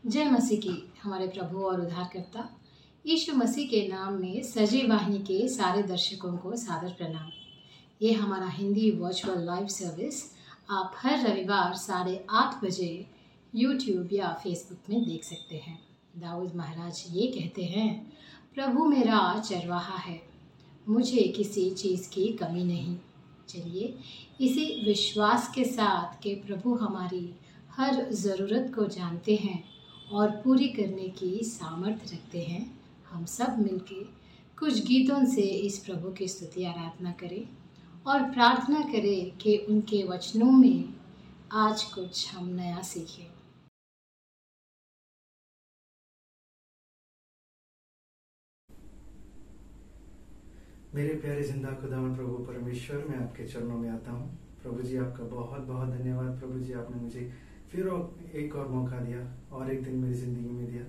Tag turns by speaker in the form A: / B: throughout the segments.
A: जय मसीह की। हमारे प्रभु और उद्धारकर्ता यीशु मसीह के नाम में सजीव वाहिनी के सारे दर्शकों को सादर प्रणाम। ये हमारा हिंदी वर्चुअल लाइव सर्विस आप हर रविवार 8:30 बजे यूट्यूब या फेसबुक में देख सकते हैं। दाऊद महाराज ये कहते हैं, प्रभु मेरा चरवाहा है, मुझे किसी चीज़ की कमी नहीं। चलिए इसी विश्वास के साथ कि प्रभु हमारी हर ज़रूरत को जानते हैं और पूरी करने की सामर्थ्य रखते हैं, हम सब मिलके कुछ गीतों से इस प्रभु की स्तुति आराधना करें और प्रार्थना करें कि उनके वचनों में आज कुछ हम नया सीखें।
B: मेरे प्यारे जिंदा खुदावंद प्रभु परमेश्वर, मैं आपके चरणों में आता हूँ। प्रभु जी, आपका बहुत बहुत धन्यवाद। प्रभु जी, आपने मुझे फिर एक और मौका दिया और एक दिन मेरी जिंदगी में दिया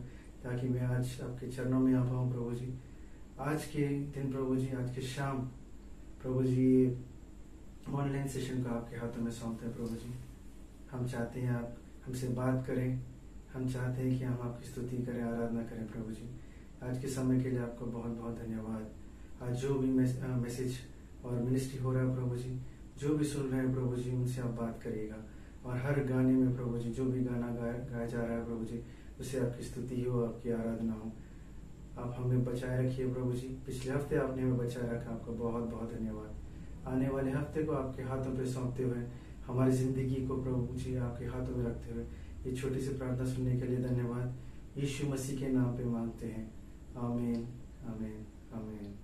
B: ताकि मैं आज आपके चरणों में आ पाऊँ। प्रभु जी, आज के दिन प्रभु जी, आज के शाम प्रभु जी ऑनलाइन सेशन को आपके हाथों में सौंपते हैं। प्रभु जी, हम चाहते हैं आप हमसे बात करें, हम चाहते हैं कि हम आपकी स्तुति करें, आराधना करें। प्रभु जी, आज के समय के लिए आपको बहुत बहुत धन्यवाद। आज जो भी मैसेज और मिनिस्ट्री हो रहा है प्रभु जी, जो भी सुन रहे हैं प्रभु जी, उनसे आप बात करिएगा और हर गाने में प्रभु जी, जो भी गाना गाया जा रहा है प्रभु जी, उससे आपकी स्तुति हो, आपकी आराधना हो। आप हमें बचाए रखिए प्रभु जी। पिछले हफ्ते आपने हमें बचाए रखा, आपका बहुत बहुत धन्यवाद। आने वाले हफ्ते को आपके हाथों पे सौंपते हुए, हमारी जिंदगी को प्रभु जी आपके हाथों में रखते हुए, ये छोटी सी प्रार्थना सुनने के लिए धन्यवाद। यीशु मसीह के नाम पे मांगते हैं, आमीन आमीन आमीन।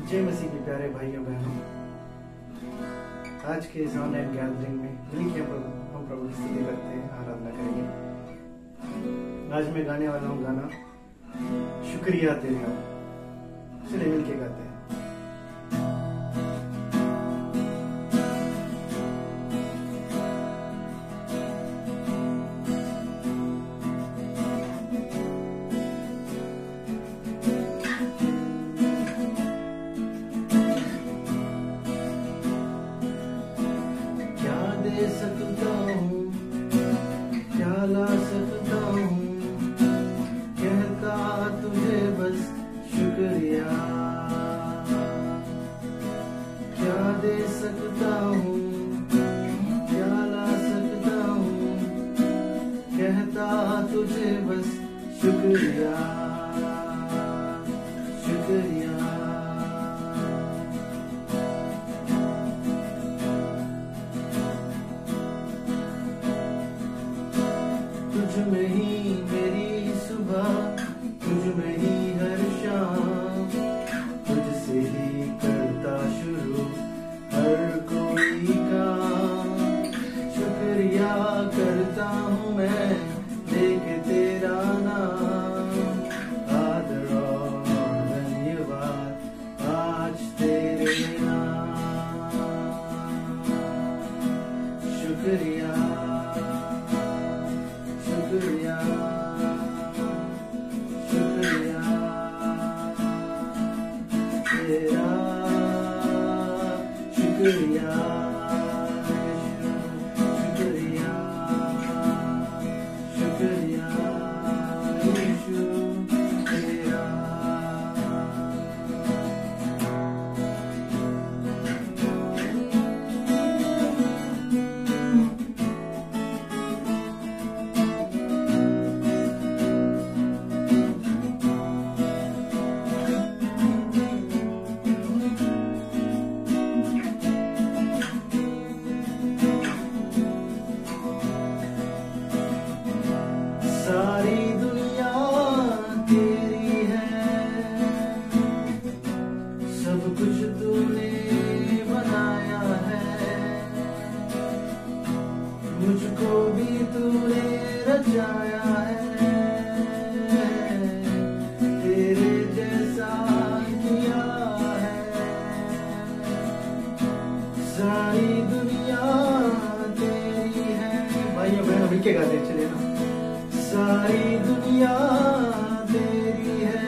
B: जय मसीह के प्यारे भाइयों बहनों, आज के इस ऑनलाइन गैदरिंग में मिलकर हम प्रभु की स्तुति करते हैं, आराधना करेंगे। आज मैं गाने वाला हूँ गाना शुक्रिया तेरा। चलिए मिलके गाते हैं।
C: सारी दुनिया तेरी है,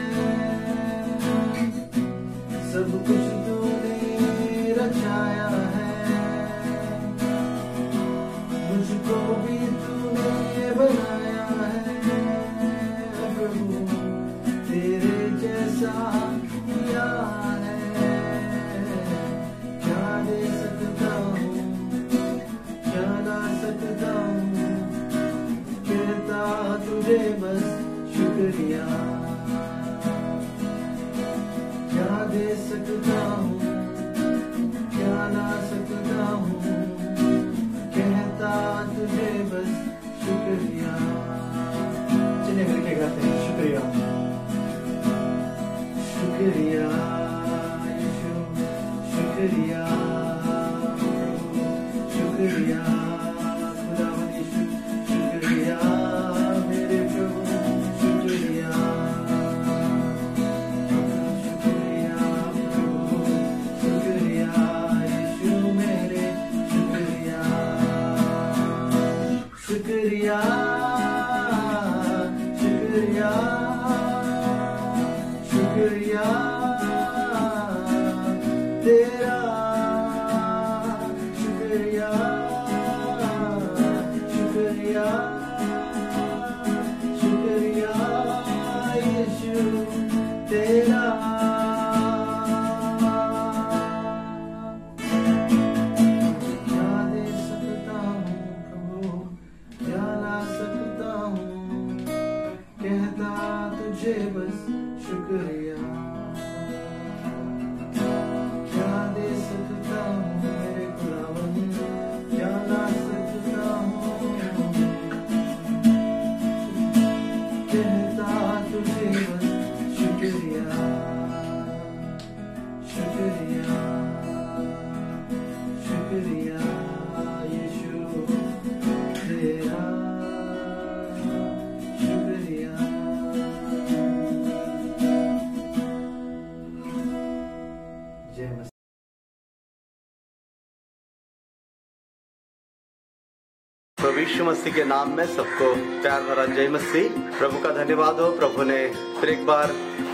C: प्रभु यीशु मसीह के नाम में सबको प्यार भरा जय मसीह। प्रभु का धन्यवाद हो, प्रभु ने फिर एक बार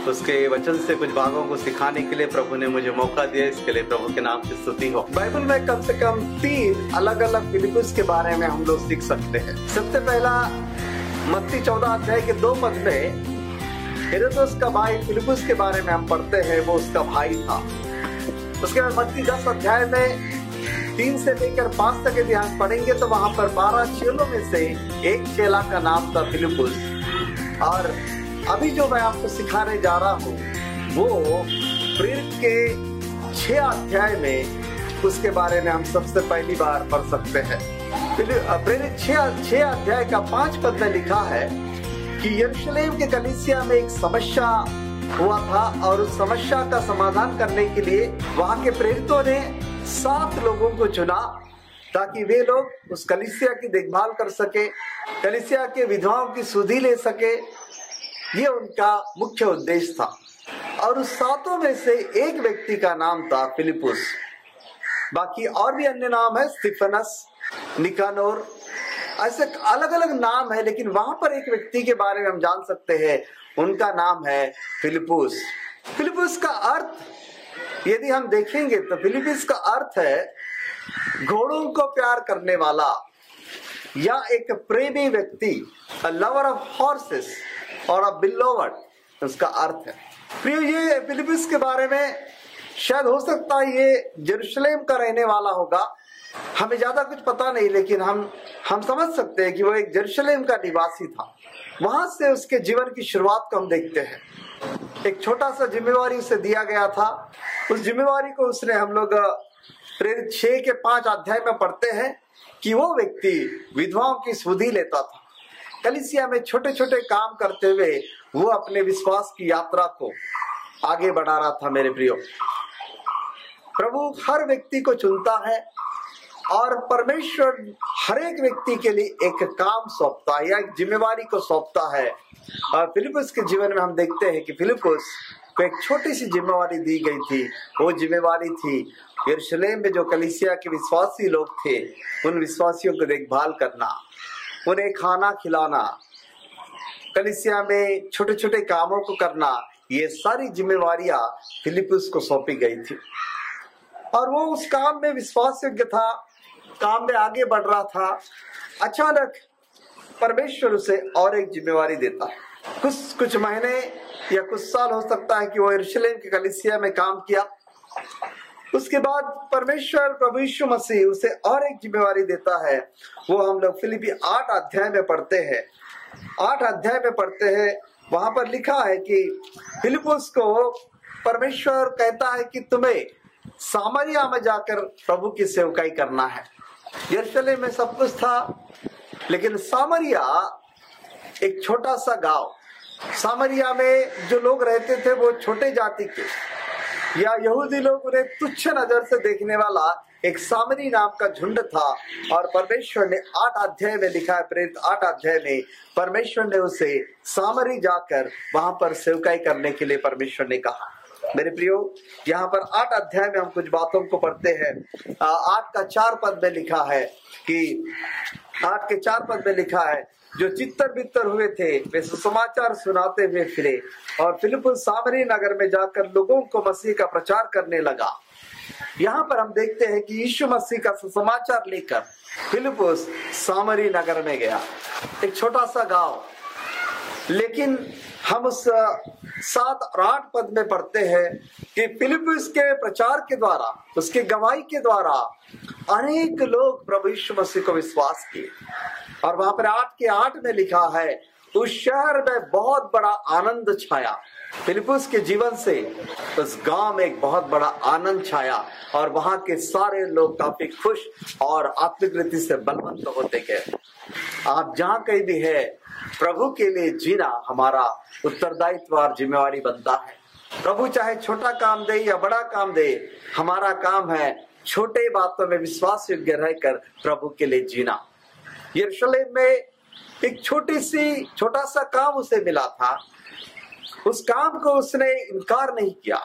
C: उसके वचन से कुछ भागों को सिखाने के लिए प्रभु ने मुझे मौका दिया, इसके लिए प्रभु के नाम की स्तुति हो। बाइबल में कम से कम 3 अलग अलग फिलिप्पुस के बारे में हम लोग सीख सकते हैं। सबसे पहला मत्ती 14 अध्याय के 2 पद में हेरोदेस का भाई फिलिप्पुस के बारे में हम पढ़ते हैं, वो उसका भाई था। उसके बाद मत्ती 10 अध्याय में 3 से लेकर 5 तक इतिहास पढ़ेंगे तो वहां पर 12 चेलों में से एक चेला का नाम था फिलिप्पुस। और अभी जो मैं आपको सिखाने जा रहा हूँ वो प्रेरित के 6 अध्याय में उसके बारे में हम सबसे पहली बार पढ़ सकते हैं। प्रेरित 6 अध्याय का 5 पद में लिखा है कि यरूशलेम के कलीसिया में एक समस्या हुआ था और उस समस्या का समाधान करने के लिए वहां के प्रेरितों ने 7 लोगों को चुना ताकि वे लोग उस कलीसिया की देखभाल कर सके, कलीसिया के विधवाओं की सुधि ले सके। ये उनका मुख्य उद्देश्य था। और उस 7 में से एक व्यक्ति का नाम था फिलिप्पुस। बाकी और भी अन्य नाम है, स्तिफनस, निकानोर, ऐसे अलग अलग नाम है, लेकिन वहां पर एक व्यक्ति के बारे में हम जान सकते हैं, उनका नाम है फिलिप्पुस। फिलिप्पुस का अर्थ यदि हम देखेंगे तो फिलिप्पुस का अर्थ है घोड़ों को प्यार करने वाला या एक प्रेमी व्यक्ति, अ लवर ऑफ हॉर्सेस और अ बिलोवर्ड, उसका अर्थ है। प्रिय, ये फिलिप्पुस के बारे में शायद हो सकता है ये यरूशलेम का रहने वाला होगा, हमें ज्यादा कुछ पता नहीं, लेकिन हम समझ सकते हैं कि वो एक यरूशलेम का निवासी था। वहां से उसके जीवन की शुरुआत को हम देखते हैं। एक छोटा सा जिम्मेवारी उसे दिया गया था। उस जिम्मेवारी को उसने, हम लोग प्रेरित 6 के 5 अध्याय में पढ़ते हैं कि वो व्यक्ति विधवाओं की सुधि लेता था। कलीसिया में छोटे छोटे काम करते हुए वो अपने विश्वास की यात्रा को आगे बढ़ा रहा था। मेरे प्रियो, प्रभु हर व्यक्ति को चुनता है और परमेश्वर हर एक व्यक्ति के लिए एक काम सौंपता है या एक जिम्मेवारी को सौंपता है। और फिलिप्पुस के जीवन में हम देखते हैं कि फिलिप्पुस को एक छोटी सी जिम्मेवारी दी गई थी। वो जिम्मेवारी थी यरूशलेम में जो कलीसिया के विश्वासी लोग थे, उन विश्वासियों को देखभाल करना, उन्हें खाना खिलाना, कलीसिया में छोटे छोटे कामों को करना। ये सारी जिम्मेवारियां फिलिप्पुस को सौंपी गई थी और वो उस काम में विश्वास योग्य था, काम में आगे बढ़ रहा था। अचानक परमेश्वर उसे और एक जिम्मेवारी देता है। कुछ महीने या कुछ साल हो सकता है कि वो यरूशलेम के कलीसिया में काम किया। उसके बाद परमेश्वर प्रभु यीशु मसीह उसे और एक जिम्मेवारी देता है। वो हम लोग फिलिपी 8 अध्याय में पढ़ते हैं। 8 अध्याय में पढ़ते हैं, वहां पर लिखा है कि फिलिप्पुस को परमेश्वर कहता है कि तुम्हें सामरिया में जाकर प्रभु की सेवकाई करना है। यरूशलेम में सब कुछ था, लेकिन सामरिया एक छोटा सा गांव, सामरिया में जो लोग रहते थे वो छोटे जाति के या यहूदी लोग उन्हें तुच्छ नजर से देखने वाला एक सामरी नाम का झुंड था। और परमेश्वर ने 8 अध्याय में लिखा है, प्रेरित 8 अध्याय में परमेश्वर ने उसे सामरी जाकर वहां पर सेवकाई करने के लिए परमेश्वर ने कहा। मेरे प्रियो, यहाँ पर 8 अध्याय में हम कुछ बातों को पढ़ते हैं। 8 का 4 पद में लिखा है कि 8 के 4 पद में लिखा है, जो चित्तर बित्तर हुए थे वे सुसमाचार सुनाते हुए फिरे और फिलिप्पुस सामरी नगर में जाकर लोगों को मसीह का प्रचार करने लगा। यहाँ पर हम देखते हैं कि यीशु मसीह का सुसमाचार लेकर फिलिप्पुस सामरी नगर में गया, एक छोटा सा गांव। लेकिन हम उस 7 और 8 पद में पढ़ते हैं कि फिलिप्पुस के प्रचार के द्वारा, उसके गवाही के द्वारा अनेक लोग प्रभु यीशु मसीह को विश्वास किए। और वहां पर 8 के 8 में लिखा है, उस शहर में बहुत बड़ा आनंद छाया। फिलिप्पुस के जीवन से उस गांव में एक बहुत बड़ा आनंद छाया और वहां के सारे लोग काफी खुश और आत्मिक रीति से बलवंत होते गए। आप जहां कहीं भी है, प्रभु के लिए जीना हमारा उत्तरदायित्व और जिम्मेवारी बनता है। प्रभु चाहे छोटा काम दे या बड़ा काम दे, हमारा काम है छोटे बातों में विश्वास योग्य रहकर प्रभु के लिए जीना। यरूशलेम में एक छोटा सा काम उसे मिला था। उस काम को उसने इनकार नहीं किया,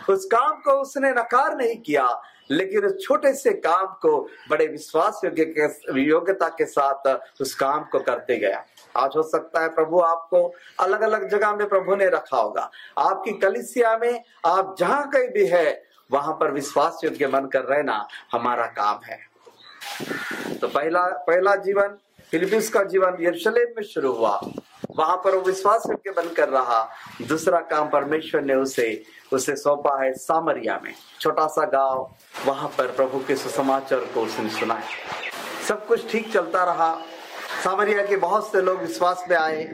C: उस काम को उसने नकार नहीं किया, लेकिन उस छोटे से काम को बड़े विश्वास योग्यता के साथ उस काम को करते गया। आज हो सकता है प्रभु आपको अलग अलग जगह में प्रभु ने रखा होगा, आपकी कलीसिया में आप जहां कहीं भी है वहां पर विश्वास योग्य बनकर रहना हमारा काम है। तो पहला जीवन फिलिप्पुस का जीवन यरूशलेम में शुरू हुआ, वहां पर वो विश्वास योग्य बनकर रहा। दूसरा काम परमेश्वर ने उसे सौंपा है सामरिया में, छोटा सा गांव, वहां पर प्रभु के सुसमाचार को उसने सुनाया। सब कुछ ठीक चलता रहा, सामरिया के बहुत से लोग विश्वास में आए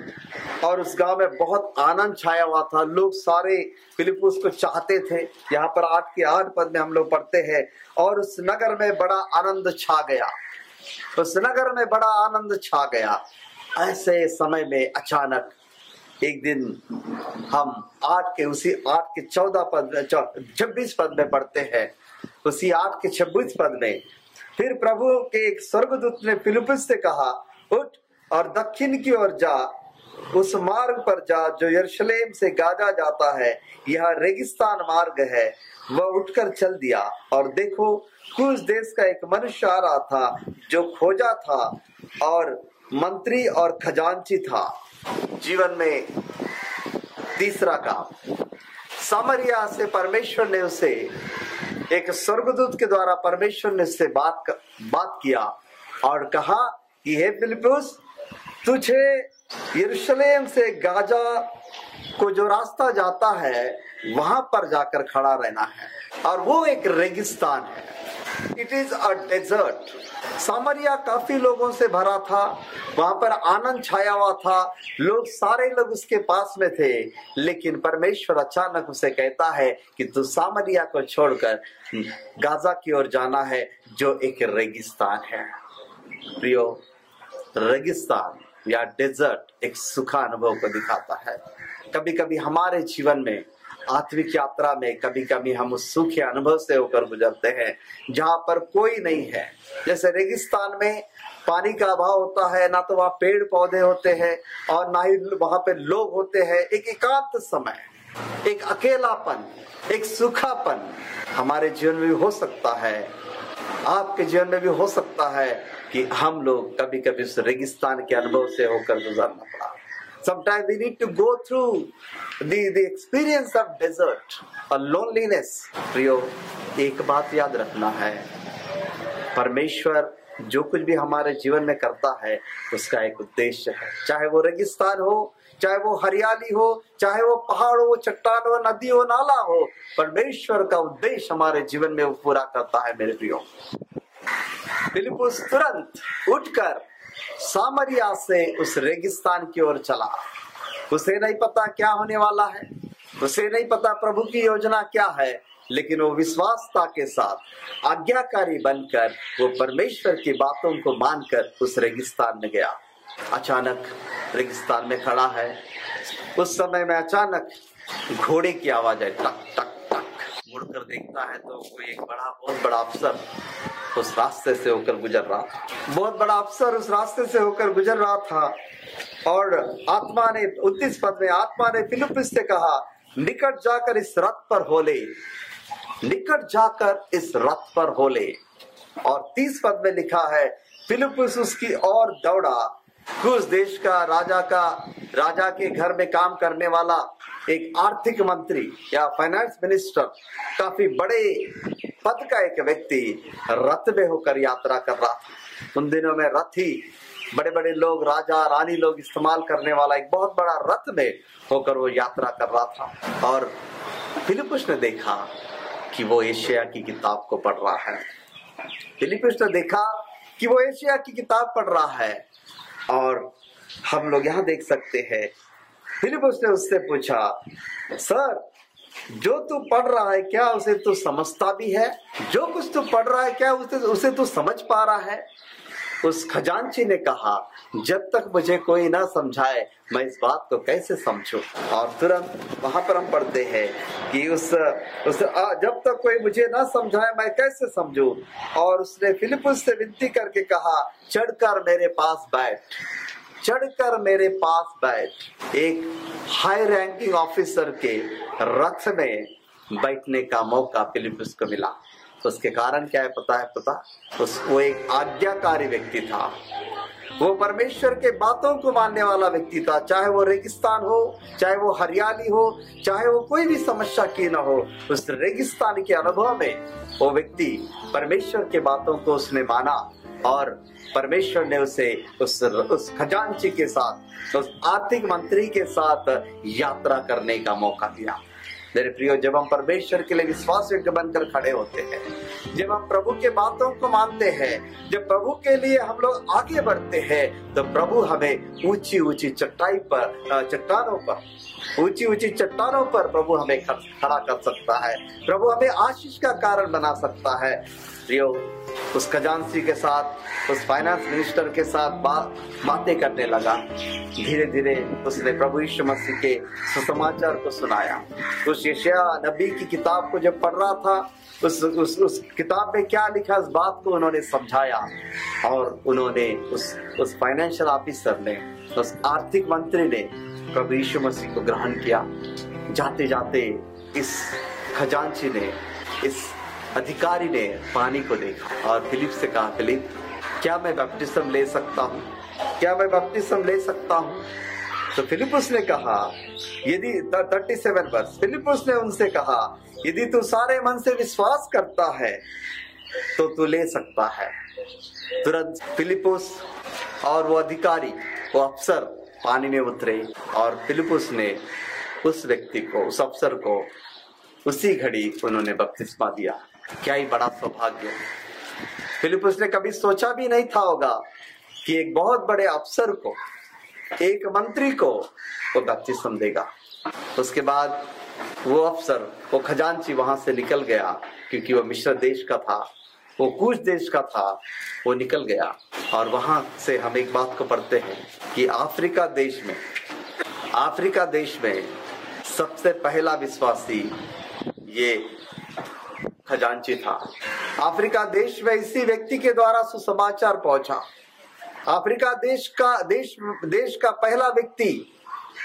C: और उस गांव में बहुत आनंद छाया हुआ था। लोग सारे फिलिप्पुस को चाहते थे। यहाँ पर 8 के 8 पद में हम लोग पढ़ते हैं, और उस नगर में बड़ा आनंद छा गया, उस नगर में बड़ा आनंद छा गया। ऐसे समय में अचानक एक दिन हम 8 के 14 पद 26 पद में पढ़ते हैं, उसी 8 के 26 पद में फिर प्रभु के एक स्वर्गदूत ने फिलिप्पुस से कहा, उठ और दक्षिण की ओर जा, उस मार्ग पर जा जो यरूशलेम से गाजा जाता है, यह रेगिस्तान मार्ग है। वह उठकर चल दिया, और देखो कुछ देश का एक मनुष्य आ रहा था जो खोजा था और मंत्री और खजांची था। जीवन में तीसरा काम, सामरिया से परमेश्वर ने उसे एक स्वर्गदूत के द्वारा परमेश्वर ने उससे बात किया और कहा कि हे फिलिप्पुस, तुझे यरूशलेम से गाजा को जो रास्ता जाता है वहां पर जाकर खड़ा रहना है, और वो एक रेगिस्तान है। It is a desert. Samaria काफी लोगों से भरा था, वहां पर आनंद छाया हुआ था, सारे लोग उसके पास में थे, लेकिन परमेश्वर अचानक उसे कहता है कि तू सामरिया को छोड़कर गाजा की ओर जाना है जो एक रेगिस्तान है। प्रियो, रेगिस्तान या डेजर्ट एक सूखा अनुभव को दिखाता है। कभी कभी हमारे जीवन में आत्मिक यात्रा में कभी कभी हम उस सूखे अनुभव से होकर गुजरते हैं जहां पर कोई नहीं है। जैसे रेगिस्तान में पानी का अभाव होता है, ना तो वहाँ पेड़ पौधे होते हैं और ना ही वहां पे लोग होते हैं। एक एकांत समय, एक अकेलापन, एक सूखापन हमारे जीवन में भी हो सकता है, आपके जीवन में भी हो सकता है कि हम लोग कभी कभी उस रेगिस्तान के अनुभव से होकर गुजरना पड़ा। Sometimes we need to go through the experience of desert or loneliness. प्रियो, एक बात याद रखना है, परमेश्वर जो कुछ भी हमारे जीवन में करता है उसका एक उद्देश्य है। चाहे वो रेगिस्तान हो, चाहे वो हरियाली हो, चाहे वो पहाड़ हो, चट्टान हो, नदी हो, नाला हो, परमेश्वर का उद्देश्य हमारे जीवन में वो पूरा करता है। मेरे प्रियो, फिलिप्पुस तुरंत उठकर सामरिया से उस रेगिस्तान की ओर चला। उसे नहीं पता क्या होने वाला है, उसे नहीं पता प्रभु की योजना क्या है, लेकिन वो विश्वासता के साथ आज्ञाकारी बनकर वो परमेश्वर की बातों को मानकर उस रेगिस्तान में गया। अचानक रेगिस्तान में खड़ा है, उस समय में अचानक घोड़े की आवाज है, टक टक टक। मुड़कर देखता है तो कोई एक बहुत बड़ा अफसर उस रास्ते से होकर गुजर रहा था। बहुत बड़ा अफसर उस रास्ते से होकर गुजर रहा था, और आत्मा ने 29 पद में आत्मा ने फिलिप्पुस से कहा, निकट जाकर इस रथ पर हो ले, निकट जाकर इस रथ पर हो ले। और 30 पद में लिखा है, फिलिप्पुस उसकी ओर दौड़ा। कुछ देश का राजा के घर में काम करने वाला एक आर्थिक मंत्री या फाइनेंस मिनिस्टर, काफी बड़े पद का एक व्यक्ति रथ में होकर यात्रा कर रहा था। उन दिनों में रथ ही बड़े बड़े लोग, राजा रानी लोग इस्तेमाल करने वाला एक बहुत बड़ा रथ में होकर वो यात्रा कर रहा था। और फिलिप्पुस ने देखा कि वो एशिया की किताब को पढ़ रहा है। फिलिप्पुस ने देखा कि वो एशिया की किताब पढ़ रहा है। और हम लोग यहाँ देख सकते हैं, फिलिप्पुस ने उससे पूछा, सर, जो तू पढ़ रहा है क्या उसे तू समझता भी है? जो कुछ तू पढ़ रहा है क्या उसे तू समझ पा रहा है? उस खजांची ने कहा, जब तक मुझे कोई ना समझाए मैं इस बात को कैसे समझूं? और तुरंत वहां पर हम पढ़ते हैं कि जब तक कोई मुझे ना समझाए मैं कैसे समझूं? और उसने फिलिप्पुस से विनती करके कहा, चढ़कर मेरे पास बैठ, चढ़कर मेरे पास बैठ। एक हाई रैंकिंग ऑफिसर के रथ में बैठने का मौका फिलिप्पुस को मिला। उसके कारण क्या है पता? वो एक आज्ञाकारी व्यक्ति था। वो परमेश्वर के बातों को मानने वाला व्यक्ति था, चाहे वो रेगिस्तान हो, चाहे वो हरियाली हो, चाहे वो कोई भी समस्या की न हो। उस रेगिस्तान के अनुभव में वो व्यक्ति परमेश्वर के बातों को उसने माना और परमेश्वर ने उसे उस खजांची के साथ, उस आर्थिक मंत्री के साथ यात्रा करने का मौका दिया। मेरे प्रियो, जब हम परमेश्वर के लिए विश्वास योग्य बनकर खड़े होते हैं, जब हम प्रभु के बातों को मानते हैं, जब प्रभु के लिए हम लोग आगे बढ़ते हैं, तो प्रभु हमें ऊंची ऊंची चट्टानों पर प्रभु हमें खड़ा कर सकता है। प्रभु हमें आशीष का कारण बना सकता है। प्रियो, उस खजांची के साथ, उस फाइनेंस मिनिस्टर के साथ बातें करने लगा। धीरे धीरे उसने प्रभु यीशु मसीह के सुसमाचार को सुनाया। उस यशायाह नबी की किताब को जब पढ़ रहा था, उस किताब में क्या लिखा, इस बात को उन्होंने समझाया और उन्होंने उस फाइनेंशियल ऑफिसर ने, उस आर्थिक मंत्री ने प्रभु यीशु मसीह को ग्रहण किया। जाते जाते इस खजांची ने, इस अधिकारी ने पानी को देखा और फिलिप से कहा, फिलिप, क्या मैं बपतिस्म ले सकता हूँ? क्या मैं बपतिस्म ले सकता हूँ? तो फिलिपुस ने कहा, यदि 37 वर्ष, फिलिपुस ने उनसे कहा, यदि तू सारे मन से विश्वास करता है तो तू ले सकता है। तुरंत फिलिपुस और वो अधिकारी, वो अफसर पानी में उतरे और फिलिपुस ने उस व्यक्ति को, उस अफसर को उसी घड़ी उन्होंने बपतिस्मा दिया। क्या ही बड़ा सौभाग्य। फिलिपुस ने कभी सोचा भी नहीं था होगा कि एक बहुत बड़े अफसर को, एक मंत्री को वो बपतिस्मा देगा। उसके बाद वो अफसर, वो खजांची वहां से निकल गया, क्योंकि वो मिस्र देश का था, वो कूश देश का था, वो निकल गया। और वहां से हम एक बात को पढ़ते हैं कि अफ्रीका देश में सबसे पहला विश्वासी ये खजांची था। अफ्रीका देश में इसी व्यक्ति के द्वारा सुसमाचार पहुंचा। अफ्रीका देश का पहला व्यक्ति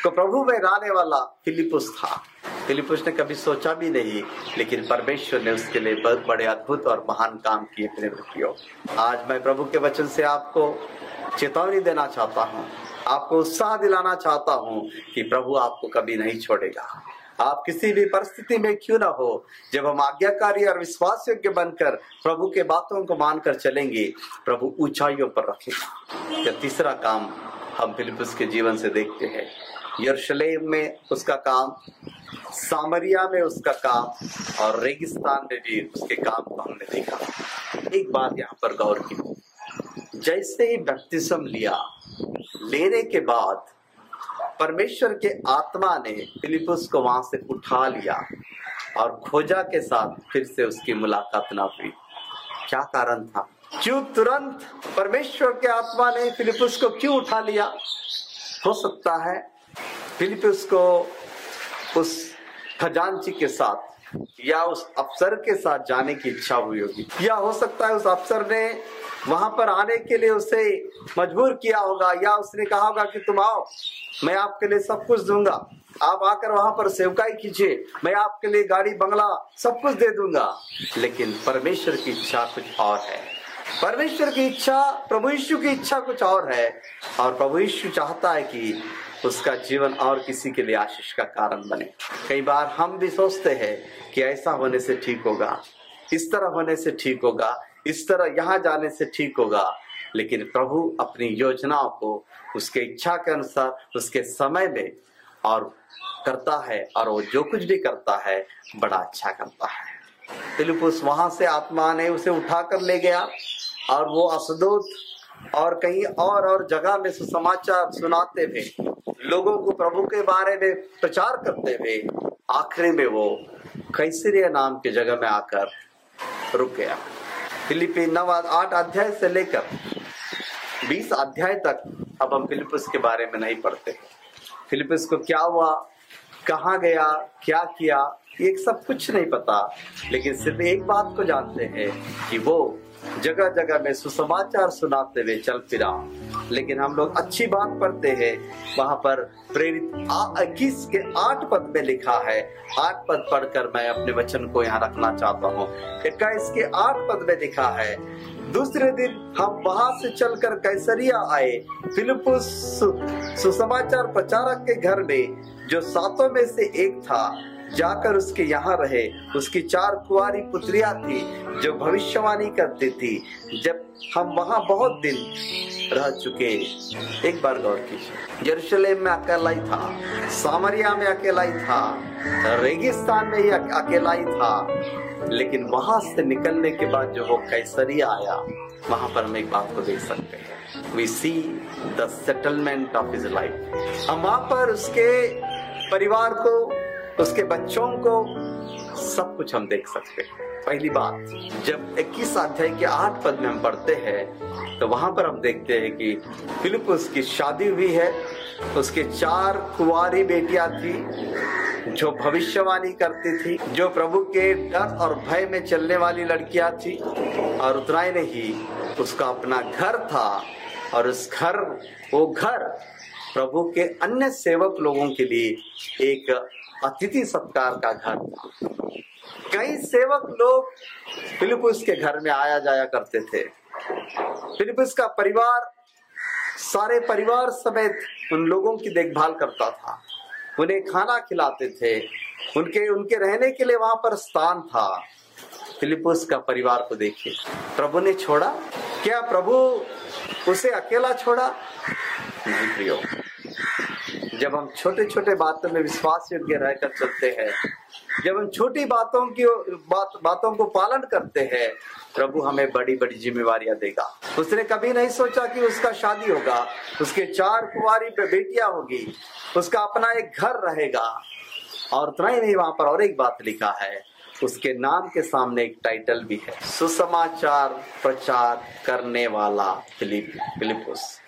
C: को प्रभु में लाने वाला फिलिपुस था। फिलिपुस ने कभी सोचा भी नहीं, लेकिन परमेश्वर ने उसके लिए बहुत बड़े अद्भुत और महान काम किए। प्रिय मित्रों, आज मैं प्रभु के वचन से आपको चेतावनी देना चाहता हूँ, आपको उत्साह दिलाना चाहता हूँ कि प्रभु आपको कभी नहीं छोड़ेगा। आप किसी भी परिस्थिति में क्यों ना हो, जब हम आज्ञाकारी और विश्वास योग्य बनकर प्रभु के बातों को मानकर चलेंगे, प्रभु ऊंचाइयों पर रखेगा। यह तीसरा काम हम फिलिपुस के जीवन से देखते हैं। यरूशलेम में उसका काम, सामरिया में उसका काम और रेगिस्तान में भी उसके काम को हमने देखा। एक बात यहाँ पर गौर की, जैसे ही बपतिस्मा लेने के बाद परमेश्वर के आत्मा ने फिलिपुस को वहां से उठा लिया और खोजा के साथ फिर से उसकी मुलाकात न हुई। क्या कारण था? क्यों तुरंत परमेश्वर के आत्मा ने फिलिपुस को क्यों उठा लिया? हो सकता है फिलिपुस को उस खजांची के साथ या उस अफसर के साथ जाने की इच्छा हुई होगी, या हो सकता है उस अफसर ने वहां पर आने के लिए उसे मजबूर किया होगा, या उसने कहा होगा कि तुम आओ, मैं आपके लिए सब कुछ दूंगा, आप आकर वहां पर सेवकाई कीजिए, मैं आपके लिए गाड़ी बंगला सब कुछ दे दूंगा। लेकिन परमेश्वर की इच्छा कुछ और है। परमेश्वर की इच्छा, प्रभु यीशु की इच्छा कुछ और है। और प्रभु यीशु चाहता है कि उसका जीवन और किसी के लिए आशीष का कारण बने। कई बार हम भी सोचते हैं कि ऐसा होने से ठीक होगा, इस तरह होने से ठीक होगा, इस तरह यहाँ जाने से ठीक होगा। लेकिन प्रभु अपनी योजनाओं को उसके इच्छा के अनुसार, उसके समय में और करता है, और वो जो कुछ भी करता है बड़ा अच्छा करता है। फिलिपुस वहां से आत्मा ने उसे उठाकर ले गया और वो असदोत और कहीं और जगह में सुसमाचार सुनाते हुए, लोगों को प्रभु के बारे में प्रचार करते हुए, आखिरी में वो कैसरिया नाम की जगह में आकर रुक गया। फिलिपी 9-8 अध्याय से लेकर 20 अध्याय तक अब हम फिलिपुस के बारे में नहीं पढ़ते। फिलिपुस को क्या हुआ, कहाँ गया, क्या किया, ये सब कुछ नहीं पता। लेकिन सिर्फ एक बात को जानते हैं कि वो जगह जगह में सुसमाचार सुनाते हुए चल फिरा। लेकिन हम लोग अच्छी बात पढ़ते हैं, वहां पर प्रेरित 21 के 8 पद में लिखा है। 8 पद पढ़कर मैं अपने वचन को यहाँ रखना चाहता हूँ। 21 के 8 पद में लिखा है, दूसरे दिन हम वहां से चलकर कैसरिया आए। फिलिप्पुस सुसमाचार प्रचारक के घर में, जो 7 में से एक था, जाकर उसके यहाँ रहे। उसकी 4 कुंवारी पुत्रियां थी जो भविष्यवाणी करती थी। जब हम वहां बहुत दिन रह चुके, एक बार गौर कीजिए, यरूशलेम में अकेला ही था, सामरिया में अकेला ही था, रेगिस्तान में ही अकेला ही था। लेकिन वहां से निकलने के बाद जो वो कैसरिया आया, वहां पर हम एक बात को देख सकते हैं। We see the settlement of his life। हम वहां पर उसके परिवार को, उसके बच्चों को, सब कुछ हम देख सकते हैं। पहली बात, जब 21 अध्याय के 8 पद में हम पढ़ते हैं तो वहां पर हम देखते हैं कि फिलिप्पुस की शादी हुई है। उसके 4 कुंवारी बेटियां थी जो भविष्यवाणी करती थी, जो प्रभु के डर और भय में चलने वाली लड़कियां थी। और उतना ही नहीं, उसका अपना घर था, और वो घर प्रभु के अन्य सेवक लोगों के लिए एक अतिथि सत्कार का घर था। कई सेवक लोग फिलिप्पुस के घर में आया जाया करते थे। फिलिप्पुस का परिवार, सारे परिवार समेत उन लोगों की देखभाल करता था, उन्हें खाना खिलाते थे, उनके रहने के लिए वहां पर स्थान था। फिलिप्पुस का परिवार को देखिए, प्रभु ने छोड़ा क्या? प्रभु उसे अकेला छोड़ा? नहीं प्रियो। जब हम छोटे छोटे बातों में विश्वास योग्य रहकर चलते हैं, जब हम छोटी बातों को पालन करते हैं, प्रभु हमें बड़ी बड़ी जिम्मेवारियां देगा। उसने कभी नहीं सोचा कि उसका शादी होगा, उसके 4 कुंवारी बेटियां होगी, उसका अपना एक घर रहेगा। और उतना ही नहीं, वहां पर और एक बात लिखा है, उसके नाम के सामने एक टाइटल भी है, सुसमाचार प्रचार करने वाला फिलिप्पुस।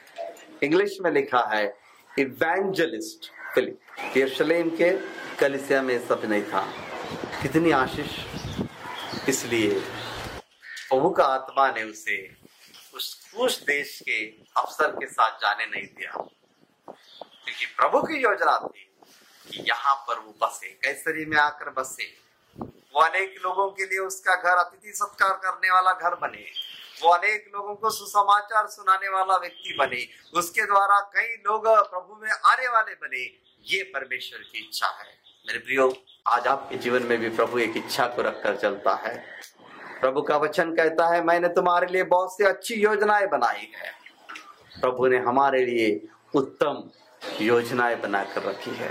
C: इंग्लिश में लिखा है इवेंजलिस्ट फिलिप। यरूशलेम के कलीसिया में सब नहीं था। कितनी आशीष! इसलिए प्रभु का आत्मा ने उसे उस देश के अफसर के साथ जाने नहीं दिया, क्योंकि प्रभु की योजना थी कि यहाँ पर वो बसे, कैसरी में आकर बसे। वो अनेक लोगों के लिए उसका घर अतिथि सत्कार करने वाला घर बने, वो अनेक लोगों को सुसमाचार सुनाने वाला व्यक्ति बने, उसके द्वारा कई लोग प्रभु में आने वाले बने। ये परमेश्वर की इच्छा है। मेरे प्रियो, आज आपके जीवन में भी प्रभु एक इच्छा को रखकर चलता है। प्रभु का वचन कहता है, मैंने तुम्हारे लिए बहुत सी अच्छी योजनाएं बनाई है। प्रभु ने हमारे लिए उत्तम योजनाएं बनाकर रखी है।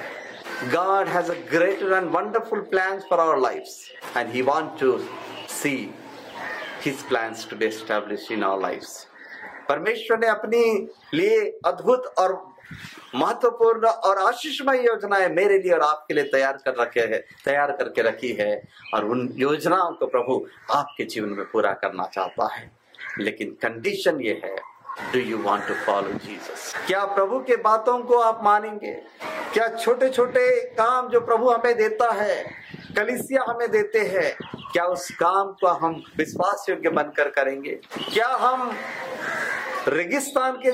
C: God has a greater and wonderful plans for our lives, and He wants to see His plans to be established in our lives. परमेश्वर ने अपनी लिए अद्भुत और महत्वपूर्ण और आशीषमय योजनाएं मेरे लिए और आपके लिए तैयार करके रखी है, और उन योजनाओं को प्रभु आपके जीवन में पूरा करना चाहता है। लेकिन कंडीशन ये है, do you want to follow Jesus? क्या प्रभु के बातों को आप मानेंगे? क्या छोटे छोटे काम जो प्रभु हमें देता है, कलीसिया हमें देते हैं, क्या उस काम को हम विश्वास योग्य बनकर करेंगे? क्या हम रेगिस्तान के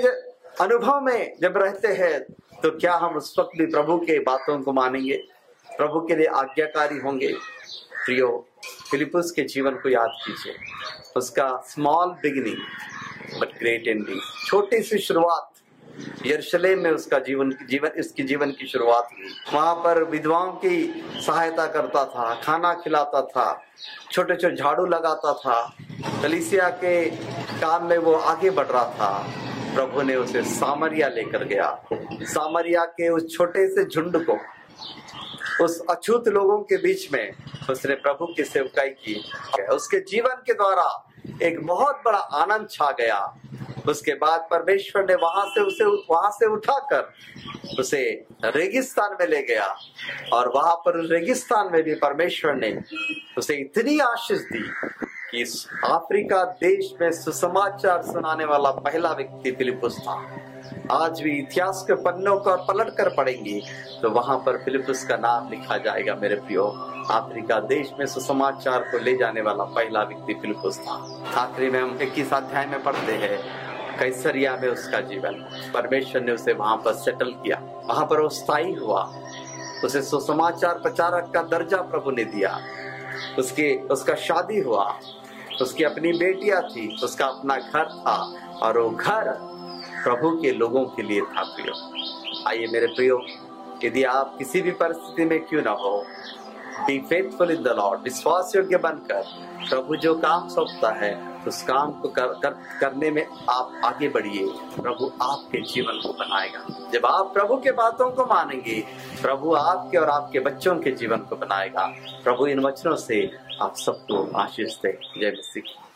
C: अनुभव में जब रहते हैं तो क्या हम उस वक्त भी प्रभु के बातों को मानेंगे, प्रभु के लिए आज्ञाकारी होंगे? प्रियो, फिलिप्पुस के जीवन को याद कीजिए। उसका small beginning but great ending, छोटी सी शुरुआत यरूशलेम में उसका इसकी जीवन की शुरुआत हुई। वहां पर विधवाओं की सहायता करता था, खाना खिलाता था, छोटे छोटे झाड़ू लगाता था, कलीसिया के काम में वो आगे बढ़ रहा था। प्रभु ने उसे सामरिया लेकर गया। सामरिया के उस छोटे से झुंड को, उस अछूत लोगों के बीच में उसने प्रभु की सेवकाई की। उसके जीवन के द्वारा एक बहुत बड़ा आनंद छा गया। उसके बाद परमेश्वर ने वहां से उठाकर उसे रेगिस्तान में ले गया, और वहां पर रेगिस्तान में भी परमेश्वर ने उसे इतनी आशीष दी कि इस अफ्रीका देश में सुसमाचार सुनाने वाला पहला व्यक्ति फिलिप्पुस था। आज भी इतिहास के पन्नों को पलट कर पढ़ेंगे तो वहां पर फिलिप्पुस का नाम लिखा जाएगा। मेरे प्रियो, अफ्रीका देश में सुसमाचार को ले जाने वाला पहला व्यक्ति फिलिपुस था। आखिरी में हम 21 अध्याय में पढ़ते हैं, कैसरिया में उसका जीवन, परमेश्वर ने उसे वहां पर सेटल किया, वहां पर वो स्थायी हुआ, उसे सुसमाचार प्रचारक का दर्जा प्रभु ने दिया, उसका शादी हुआ, उसकी अपनी बेटियां थी, उसका अपना घर था और वो घर प्रभु के लोगों के लिए था। प्रियो, आइए मेरे प्रियो, यदि आप किसी भी परिस्थिति में क्यों ना हो, be faithful in the Lord, विश्वास योग्य बनकर प्रभु जो काम सौंपता है उस काम को करने में आप आगे बढ़िए। प्रभु आपके जीवन को बनाएगा। जब आप प्रभु के बातों को मानेंगे, प्रभु आपके और आपके बच्चों के जीवन को बनाएगा। प्रभु इन वचनों से आप सबको आशीष दे। जय मसीह।